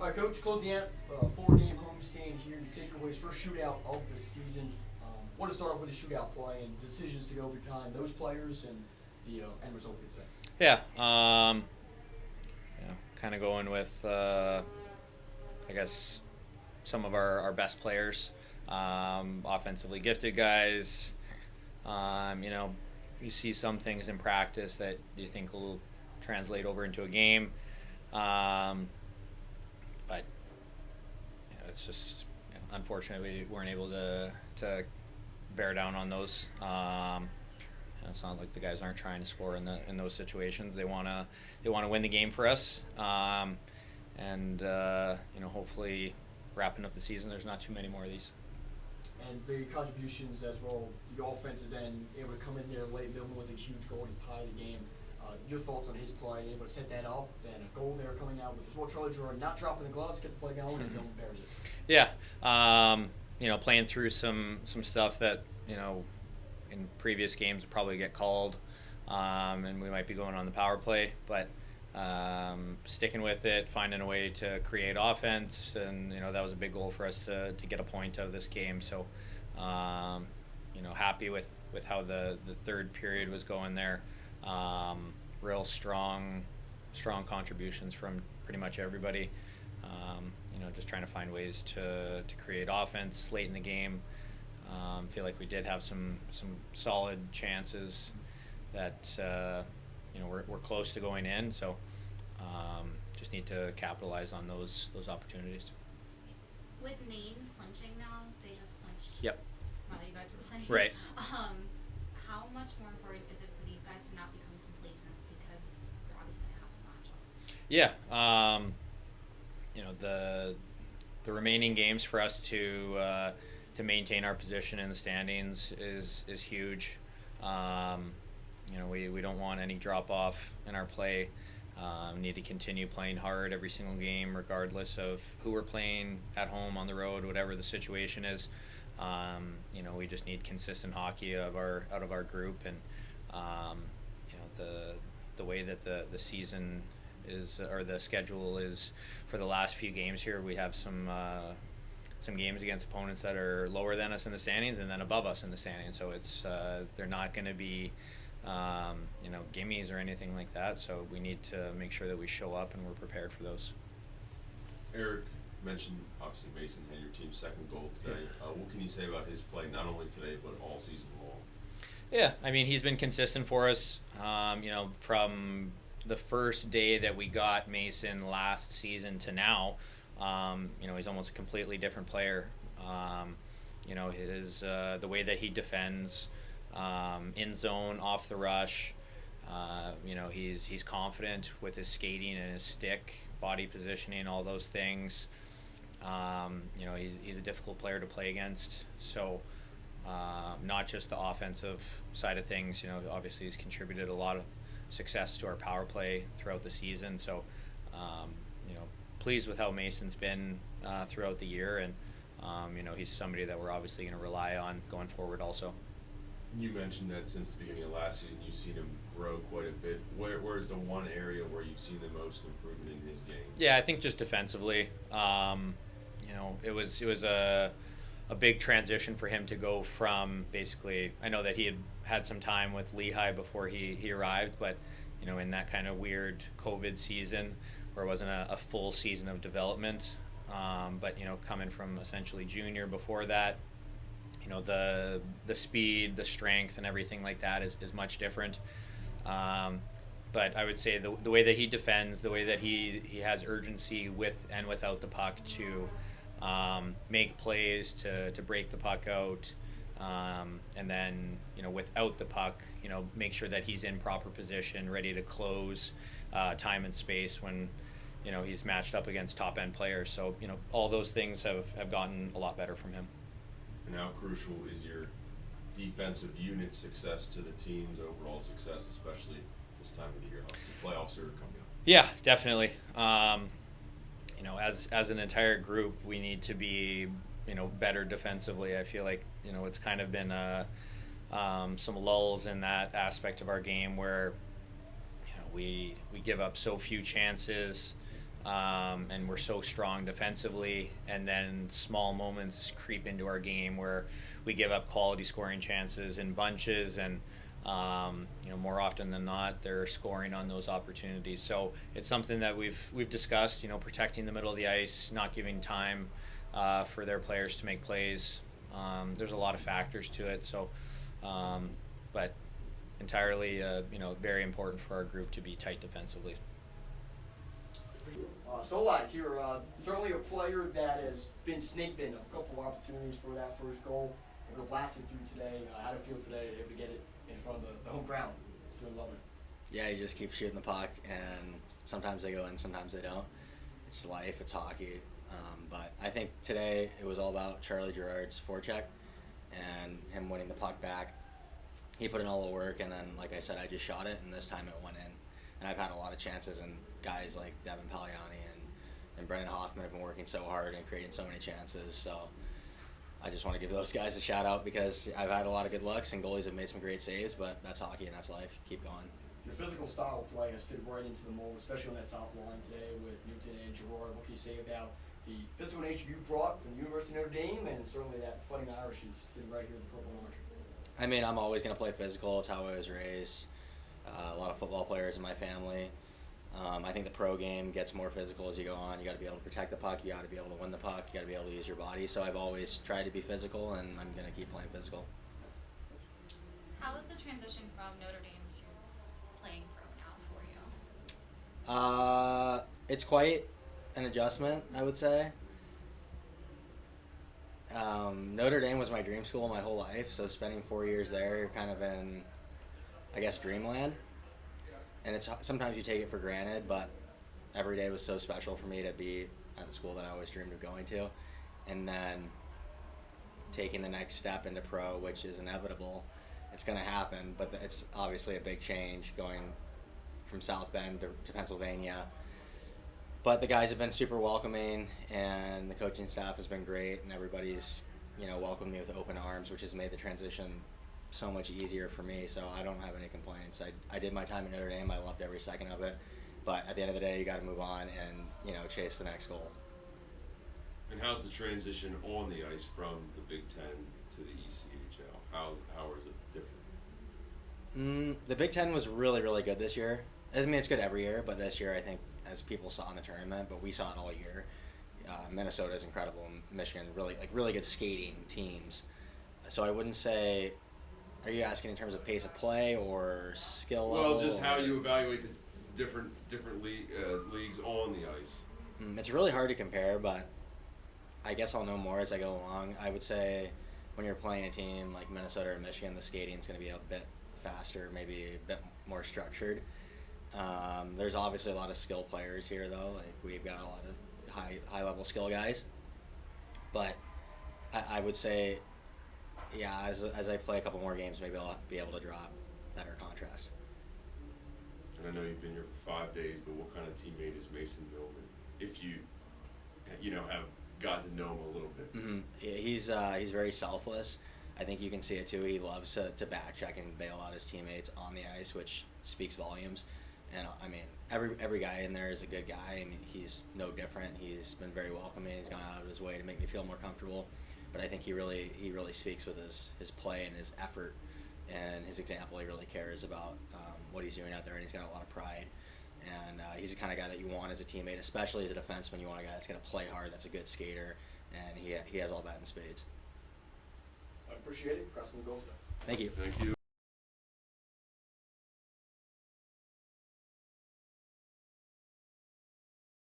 All right, Coach, closing out, 4-game homestand here. Your takeaways, first shootout of the season. Want to start off with the shootout play and decisions to go behind those players and the end result of today. Yeah, kind of going with, I guess, some of our best players, offensively gifted guys. Um, you know, you see some things in practice that you think will translate over into a game, um, but it's just unfortunately we weren't able to bear down on those. It's not like the guys aren't trying to score in those situations. They wanna win the game for us, and hopefully wrapping up the season. There's not too many more of these. And the contributions as well, the offensive end, able to come in there late. Millman with a huge goal to tie the game. Your thoughts on his play, able to set that up, and a goal there coming out with as well. Charlie Jordan not dropping the gloves, get the play going, and Millman bears it. Yeah, playing through some stuff that in previous games would probably get called, and we might be going on the power play, but sticking with it, finding a way to create offense, and that was a big goal for us to get a point out of this game. So, happy with how the third period was going there. Real strong contributions from pretty much everybody. Just trying to find ways to create offense late in the game. Feel like we did have some solid chances that we're close to going in. So just need to capitalize on those opportunities. With Maine clinching now, they just clinched. Yep. While you guys were playing. Right. How much more important is it for these guys to not become complacent because they're obviously gonna have to match up? Yeah. The remaining games for us to maintain our position in the standings is huge. We don't want any drop off in our play. Need to continue playing hard every single game, regardless of who we're playing at home, on the road, whatever the situation is. We just need consistent hockey out of our group, and the way that the season is, or the schedule is for the last few games here. We have some games against opponents that are lower than us in the standings and then above us in the standings. So it's they're not going to be gimmies or anything like that. So we need to make sure that we show up and we're prepared for those. Eric mentioned obviously Mason had your team's second goal today. What can you say about his play, not only today but all season long? Yeah, I mean, he's been consistent for us. From the first day that we got Mason last season to now. He's almost a completely different player. His the way that he defends, in zone, off the rush. He's confident with his skating and his stick, body positioning, all those things. He's a difficult player to play against. So, not just the offensive side of things. Obviously he's contributed a lot of success to our power play throughout the season. So, pleased with how Mason's been throughout the year, and he's somebody that we're obviously going to rely on going forward also. You mentioned that since the beginning of last season you've seen him grow quite a bit. Where's the one area where you've seen the most improvement in his game? Yeah, I think just defensively. It was a big transition for him to go from basically, I know that he had some time with Lehigh before he arrived, but in that kind of weird COVID season where it wasn't a full season of development, but coming from essentially junior before that, the speed, the strength, and everything like that is much different. But I would say the way that he defends, the way that he has urgency with and without the puck to make plays, to break the puck out, and then without the puck, make sure that he's in proper position, ready to close time and space when he's matched up against top end players. So all those things have gotten a lot better from him. And how crucial is your defensive unit success to the team's overall success, especially this time of the year? The playoffs are coming up. Yeah, definitely. As an entire group, we need to be better defensively. I feel like it's kind of been some lulls in that aspect of our game where we give up so few chances. and we're so strong defensively, and then small moments creep into our game where we give up quality scoring chances in bunches, and more often than not, they're scoring on those opportunities. So it's something that we've discussed. Protecting the middle of the ice, not giving time for their players to make plays. There's a lot of factors to it. So, but entirely, very important for our group to be tight defensively. Solag here, certainly a player that has been snake bitten a couple of opportunities for that first goal. And we're blasting through today. How do you feel today, able to get it in front of the home ground? So love it. Yeah, you just keep shooting the puck, and sometimes they go in, sometimes they don't. It's life, it's hockey. But I think today it was all about Charlie Gerard's forecheck and him winning the puck back. He put in all the work, and then, like I said, I just shot it, and this time it went in. And I've had a lot of chances, and guys like Devin Pagliani and Brendan Hoffman have been working so hard and creating so many chances. So I just want to give those guys a shout out because I've had a lot of good looks, and goalies have made some great saves, but that's hockey and that's life. Keep going. Your physical style of play has fit right into the mold, especially on that top line today with Newton and Gerard. What can you say about the physical nature you brought from the University of Notre Dame, and certainly that Fighting Irish is fitting right here in the Purple and Orange? I mean, I'm always going to play physical. It's how I was raised. A lot of football players in my family. I think the pro game gets more physical as you go on. You got to be able to protect the puck. You got to be able to win the puck. You got to be able to use your body. So I've always tried to be physical, and I'm going to keep playing physical. How is the transition from Notre Dame to playing pro now for you? It's quite an adjustment, I would say. Notre Dame was my dream school my whole life, so spending 4 years there, you're kind of in, I guess, dreamland. And it's sometimes you take it for granted, but every day was so special for me to be at the school that I always dreamed of going to. And then taking the next step into pro, which is inevitable. It's going to happen, but it's obviously a big change going from South Bend to Pennsylvania. But the guys have been super welcoming, and the coaching staff has been great, and everybody's, welcomed me with open arms, which has made the transition so much easier for me. So I don't have any complaints. I did my time at Notre Dame. I loved every second of it. But at the end of the day, you got to move on and, chase the next goal. And how's the transition on the ice from the Big Ten to the ECHL? How is it different? The Big Ten was really, really good this year. I mean, it's good every year, but this year I think, as people saw in the tournament, but we saw it all year. Minnesota is incredible. Michigan, really good skating teams. So I wouldn't say. Are you asking in terms of pace of play or skill level? Well, just how you evaluate the different leagues on the ice. It's really hard to compare, but I guess I'll know more as I go along. I would say when you're playing a team like Minnesota or Michigan, the skating's going to be a bit faster, maybe a bit more structured. There's obviously a lot of skill players here, though. Like, we've got a lot of high level skill guys. But I would say, yeah, as I play a couple more games, maybe I'll be able to draw better contrast. And I know you've been here for 5 days, but what kind of teammate is Mason Millman? If you have gotten to know him a little bit. Mm-hmm. Yeah, he's very selfless. I think you can see it too. He loves to back check and bail out his teammates on the ice, which speaks volumes. And I mean, every guy in there is a good guy. I mean, he's no different. He's been very welcoming. He's gone out of his way to make me feel more comfortable. But I think he really speaks with his play and his effort and his example. He really cares about what he's doing out there, and he's got a lot of pride. And he's the kind of guy that you want as a teammate, especially as a defenseman. You want a guy that's going to play hard, that's a good skater, and he has all that in spades. I appreciate it. Crossing the goal. Thank you. Thank you.